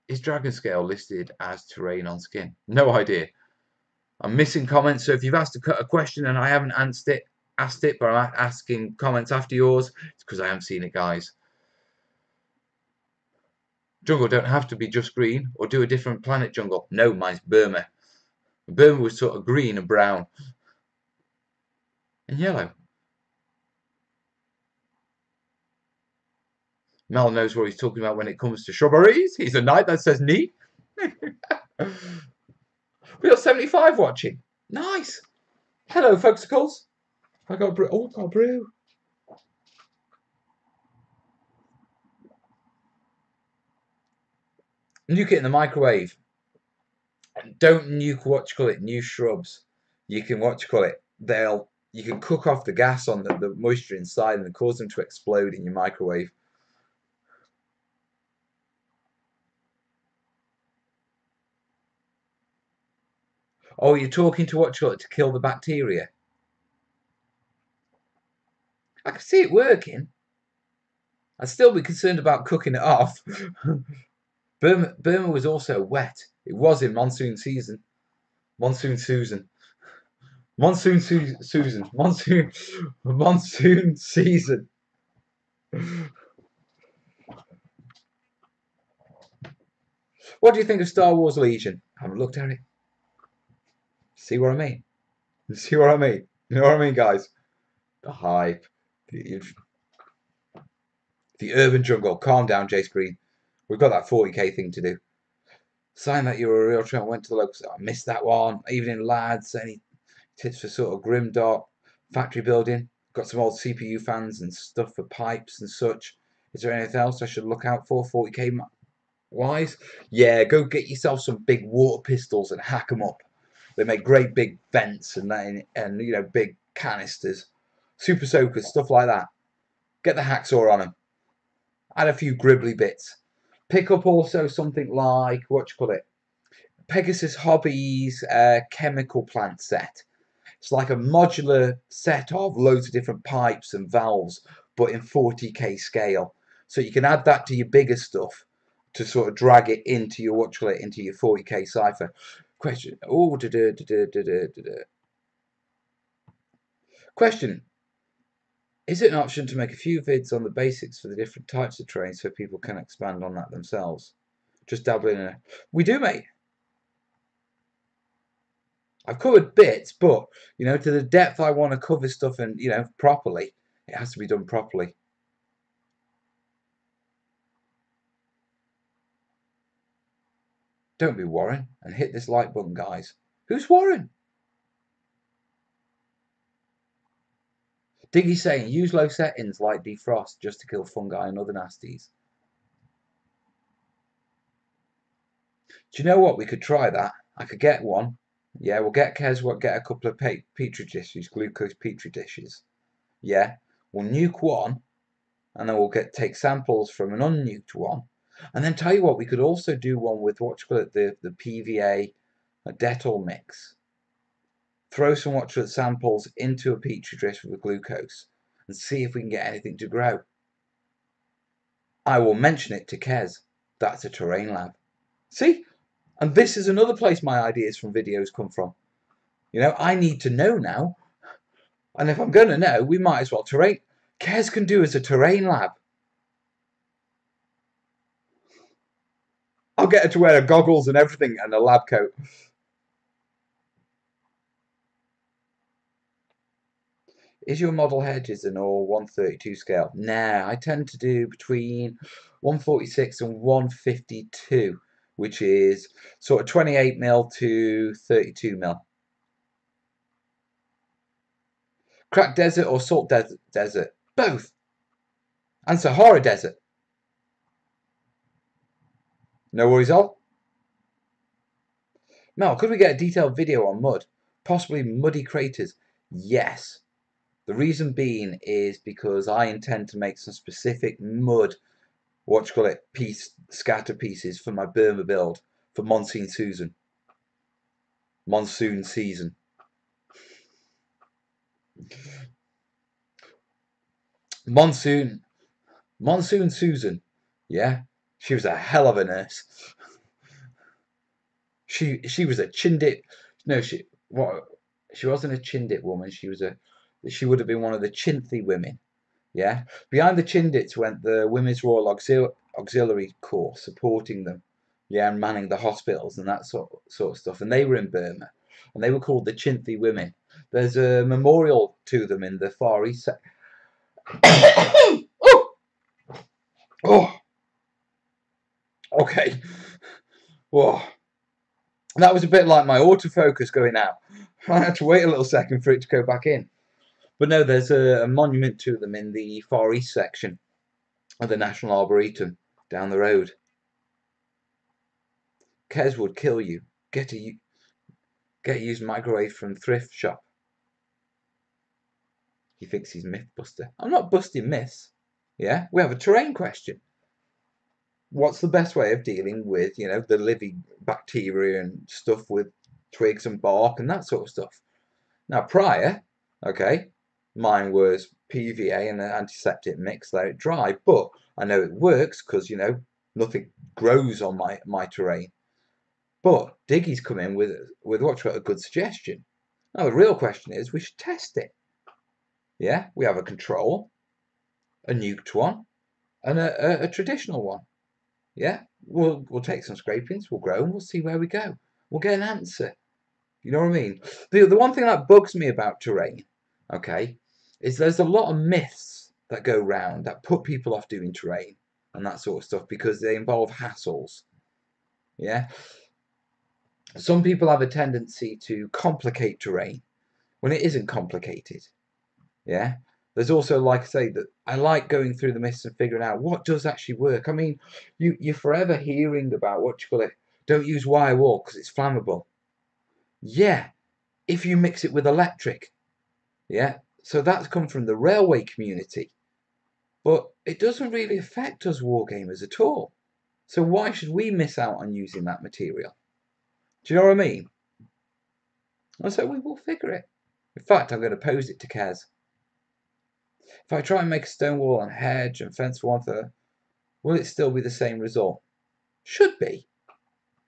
Is dragon scale listed as terrain on skin? No idea. I'm missing comments, so if you've asked a question and I haven't asked it, but I'm asking comments after yours, it's because I haven't seen it, guys. Jungle don't have to be just green, or do a different planet jungle. No, mine's Burma. Burma was sort of green and brown and yellow. Mel knows what he's talking about when it comes to shrubberies. He's a knight that says neat. We got 75 watching. Nice. Hello, folksicles. I got a brew. Oh, I got a brew. Nuke it in the microwave. Don't nuke new shrubs. You can you can cook off the gas on the moisture inside and cause them to explode in your microwave. Oh, you're talking to to kill the bacteria. I can see it working. I'd still be concerned about cooking it off. Burma was also wet. It was in monsoon season. Monsoon Susan. Susan. Monsoon season. What do you think of Star Wars Legion? I haven't looked at it. See what I mean? See what I mean? You know what I mean, guys? The hype. The urban jungle. Calm down, Jace Green. We've got that 40k thing to do. Sign that you're a real tramp. Went to the local. I missed that one. Evening lads. Any tips for sort of grimdark factory building? Got some old CPU fans and stuff for pipes and such. Is there anything else I should look out for 40k wise? Yeah, go get yourself some big water pistols and hack them up. They make great big vents and you know, big canisters, super soakers, stuff like that. Get the hacksaw on them. Add a few gribbly bits. Pick up also something like what you call it, Pegasus Hobbies chemical plant set. It's like a modular set of loads of different pipes and valves, but in 40k scale. So you can add that to your bigger stuff to sort of drag it into your into your 40k cipher. Question. Oh, question. Is it an option to make a few vids on the basics for the different types of terrain so people can expand on that themselves? Just dabbling in it. We do, mate. I've covered bits, but you know, to the depth I want to cover stuff and you know, properly, it has to be done properly. Don't be Warren and hit this like button, guys. Who's Warren? Diggy saying use low settings like defrost just to kill fungi and other nasties. Do you know what? We could try that. I could get one. Yeah, we'll get get a couple of petri dishes, glucose petri dishes. Yeah, we'll nuke one, and then we'll take samples from an unnuked one, and then tell you what, we could also do one with what you call it, the PVA Dettol mix throw some watchlet samples into a petri dish with glucose and see if we can get anything to grow. I will mention it to Kez. That's a terrain lab. See? And this is another place my ideas from videos come from. You know, I need to know now. And if I'm going to know, we might as well terrain. Kez can do as a terrain lab. I'll get her to wear goggles and everything and a lab coat. Is your model hedges an all 132 scale? Nah, I tend to do between 146 and 152, which is sort of 28mm to 32mm. Crack desert or salt desert? Both. And Sahara desert. No worries, all. Mel, could we get a detailed video on mud? Possibly muddy craters? Yes. The reason being is because I intend to make some specific mud, scatter pieces for my Burma build for monsoon season. Monsoon season. Monsoon Susan. Yeah, she was a hell of a nurse. She was a Chindit. No, she wasn't a Chindit woman. She would have been one of the Chinthi women. Yeah, behind the Chindits went the Women's Royal Auxiliary Corps, supporting them. Yeah, and manning the hospitals and that sort of stuff. And they were in Burma, and they were called the Chinthi women. There's a memorial to them in the Far East. Oh, oh, okay. Whoa. That was a bit like my autofocus going out. I had to wait a little second for it to go back in. But no, there's a monument to them in the Far East section of the National Arboretum down the road. Kez would kill you. Get a used microwave from thrift shop. He thinks he's Mythbuster. I'm not busting myths. Yeah, we have a terrain question. What's the best way of dealing with, you know, the living bacteria and stuff with twigs and bark and that sort of stuff? Now, prior, okay, mine was PVA and an antiseptic mix, let it dry, but I know it works because, you know, nothing grows on my terrain. But Diggy's come in with what's a good suggestion. Now, the real question is we should test it. Yeah, we have a control, a nuked one, and a traditional one. Yeah, we'll take some scrapings, we'll grow, and we'll see where we go. We'll get an answer. You know what I mean? The one thing that bugs me about terrain, okay, is there's a lot of myths that go round that put people off doing terrain and that sort of stuff because they involve hassles. Yeah. Some people have a tendency to complicate terrain when it isn't complicated. Yeah. There's also, like I say, that I like going through the myths and figuring out what does actually work. I mean, you're forever hearing about don't use wire wool because it's flammable. Yeah, if you mix it with electric. Yeah, so that's come from the railway community. But it doesn't really affect us wargamers at all. So why should we miss out on using that material? Do you know what I mean? And so we will figure it. In fact, I'm going to pose it to Kaz. If I try and make a stone wall and hedge and fence for 1/3, will it still be the same result? Should be.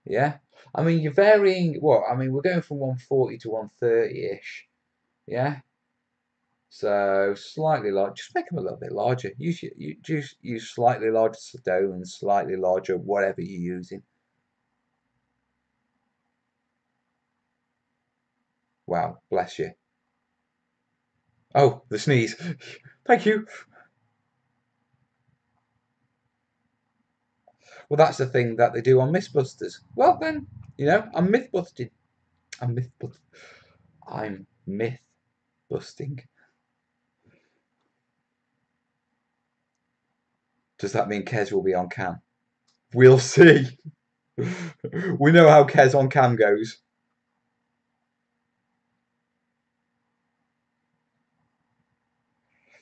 Yeah. I mean, you're varying what? I mean, we're going from 140 to 130-ish. Yeah. So slightly larger. Just make them a little bit larger. Use slightly larger stone, slightly larger whatever you're using. Wow, bless you. Oh, the sneeze. Thank you. Well, that's the thing that they do on Mythbusters. Well, then, you know, I'm myth-busting. I'm myth-busting. Does that mean Kez will be on cam? We'll see. We know how Kez on cam goes.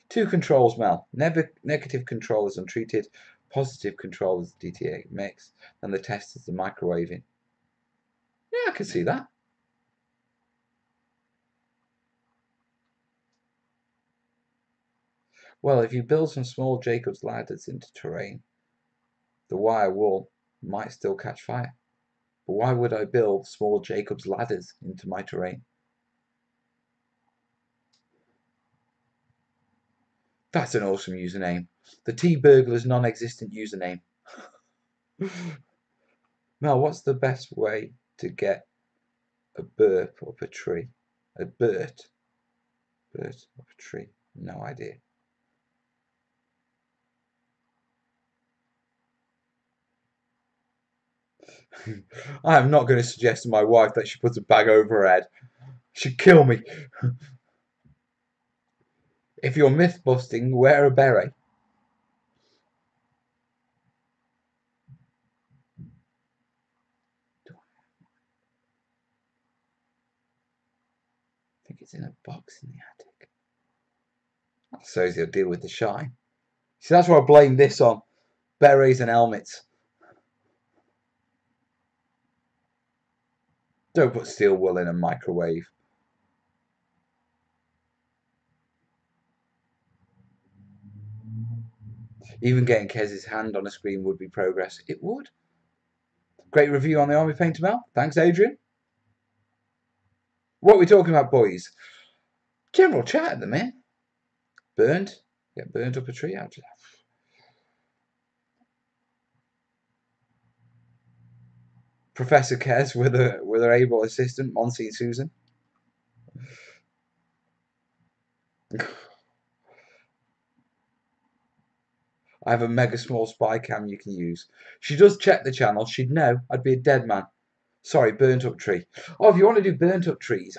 Two controls, Mel. Negative control is untreated. Positive control is DTA mix. And the test is the microwaving. Yeah, I can see that. Well, if you build some small Jacob's ladders into terrain, the wire wall might still catch fire. But why would I build small Jacob's ladders into my terrain? That's an awesome username. The T-Burglar's non-existent username. Mel, what's the best way to get a burp up a tree? A burt up a tree? No idea. I am not going to suggest to my wife that she puts a bag over her head. She'd kill me. If you're myth busting, wear a beret. I think it's in a box in the attic. I suppose he'll deal with the shine. See, that's why I blame this on. Berets and helmets. Don't put steel wool in a microwave. Even getting Kez's hand on a screen would be progress. It would. Great review on the Army Painter Mel. Thanks, Adrian. What are we talking about, boys? General chat at the minute. Burned. Get burned up a tree out. Professor Kez with her able assistant, Monsignor Susan. I have a mega small spy cam you can use. She does check the channel. She'd know I'd be a dead man. Sorry, burnt up tree. Oh, if you want to do burnt up trees,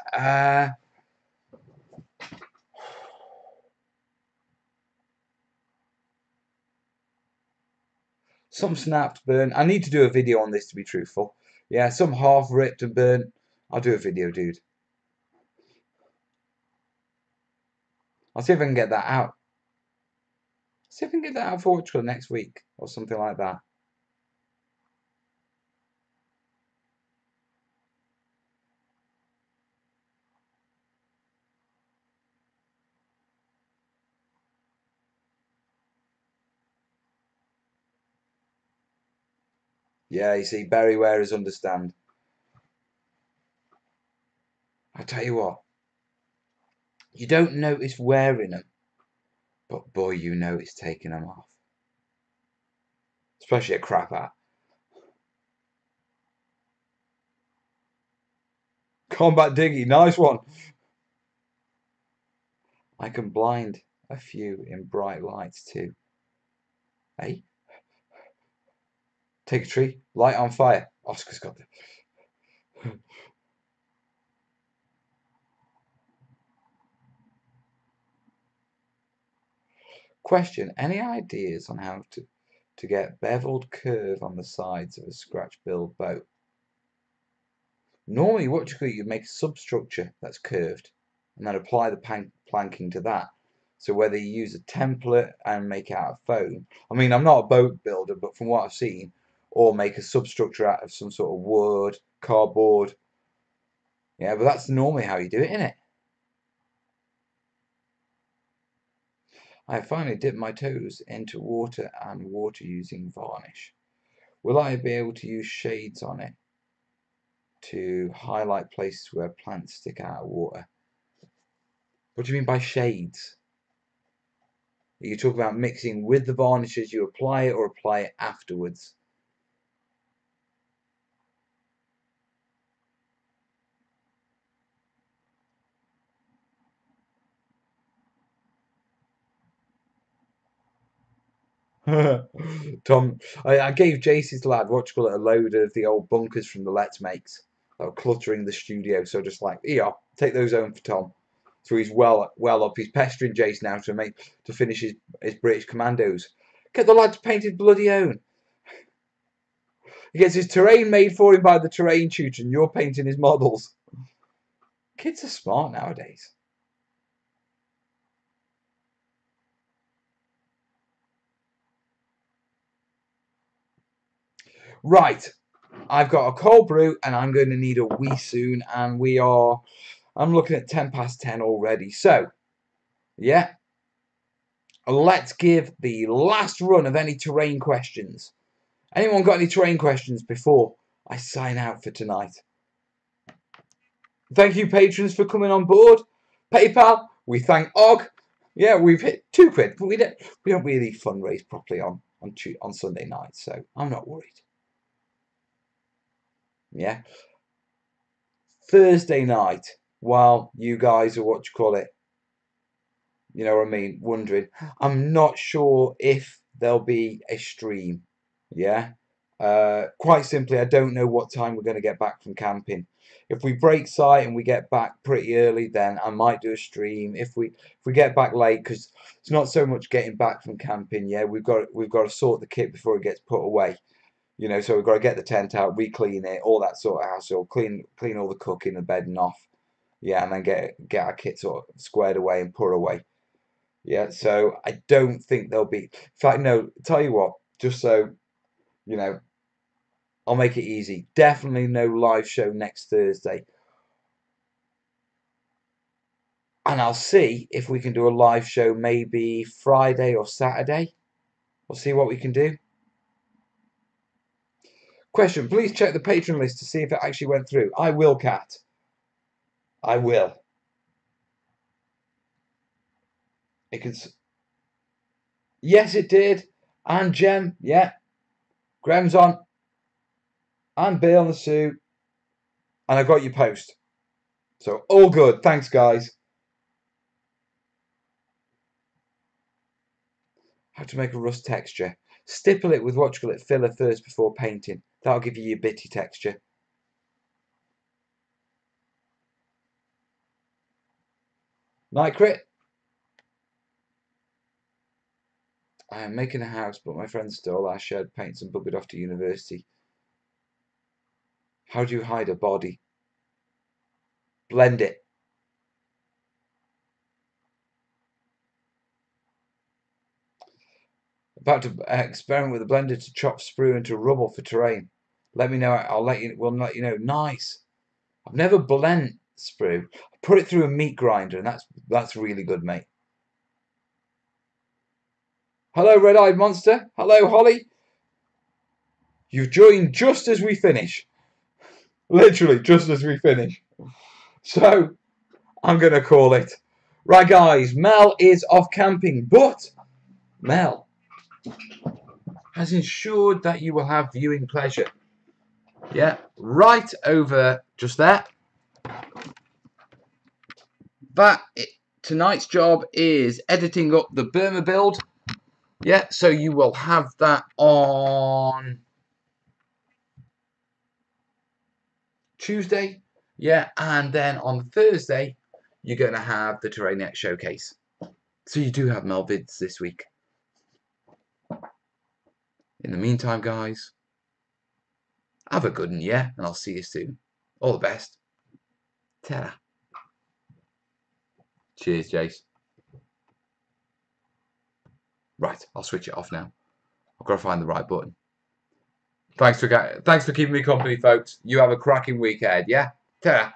some snapped, burnt. I need to do a video on this to be truthful. Yeah, some half ripped and burnt. I'll do a video, dude. I'll see if I can get that out. See if I can get that out for Portugal next week or something like that. Yeah, you see, berry wearers understand. I tell you what, you don't notice wearing them, but boy, you notice taking them off. Especially a crap hat. Combat Diggy, nice one. I can blind a few in bright lights too. Hey? Take a tree, light on fire. Oscar's got it. Question, any ideas on how to get beveled curve on the sides of a scratch build boat? Normally, what you make a substructure that's curved and then apply the planking to that. So whether you use a template and make it out of foam, I mean, I'm not a boat builder, but from what I've seen, or make a substructure out of some sort of wood, cardboard. Yeah, but that's normally how you do it, isn't it? I finally dipped my toes into water and water using varnish. Will I be able to use shades on it to highlight places where plants stick out of water? What do you mean by shades? Are you talking about mixing with the varnish as you apply it or apply it afterwards? Tom, I gave Jace's lad, what you call it, a load of the old bunkers from the Let's Makes that were cluttering the studio. So just like, yeah, take those home for Tom. So he's well up. He's pestering Jace now to finish his British Commandos. Get the lad to paint his bloody own. He gets his terrain made for him by the terrain tutor, and you're painting his models. Kids are smart nowadays. Right, I've got a cold brew and I'm going to need a wee soon, and I'm looking at 10 past 10 already. So, yeah, let's give the last run of any terrain questions. Anyone got any terrain questions before I sign out for tonight? Thank you, patrons, for coming on board. PayPal, we thank Og. Yeah, we've hit £2, but we don't really fundraise properly on Sunday night, so I'm not worried. Yeah. Thursday night, while you guys are you know what I mean, wondering, I'm not sure if there'll be a stream. Yeah. Quite simply, I don't know what time we're going to get back from camping. If we break site and we get back pretty early, then I might do a stream. If we get back late, because it's not so much getting back from camping. Yeah, we've got to sort the kit before it gets put away. You know, so we've got to get the tent out, re-clean it, all that sort of hassle, clean all the cooking and bedding off. Yeah, and then get our kit sort of squared away and put away. Yeah, so I don't think there'll be. In fact, no. Tell you what, just so you know, I'll make it easy. Definitely no live show next Thursday. And I'll see if we can do a live show maybe Friday or Saturday. We'll see what we can do. Question, please check the patron list to see if it actually went through. I will, Kat. I will. It can. Yes, it did. And Jem, yeah. Graham's on. And Bill and Sue. And I got your post. So all good. Thanks, guys. How to make a rust texture. Stipple it with what you call it filler first before painting. That'll give you your bitty texture. Night crit. I am making a house, but my friend stole our shed paints and buggered off to university. How do you hide a body? Blend it. About to experiment with a blender to chop sprue into rubble for terrain. Let me know. We'll let you know. Nice. I've never blended sprue. I put it through a meat grinder, and that's really good, mate. Hello, red-eyed monster. Hello, Holly. You've joined just as we finish. Literally, just as we finish. So, I'm going to call it. Right, guys. Mel is off camping, but Mel has ensured that you will have viewing pleasure. Yeah, right over just there. Tonight's job is editing up the Burma build. Yeah, so you will have that on Tuesday. Yeah, and then on Thursday, you're going to have the terrainiacs showcase. So you do have Mel vids this week. In the meantime, guys, have a good one, yeah? And I'll see you soon. All the best. Ta-da. Cheers, Jace. Right, I'll switch it off now. I've got to find the right button. Thanks for keeping me company, folks. You have a cracking week ahead, yeah? Ta-da.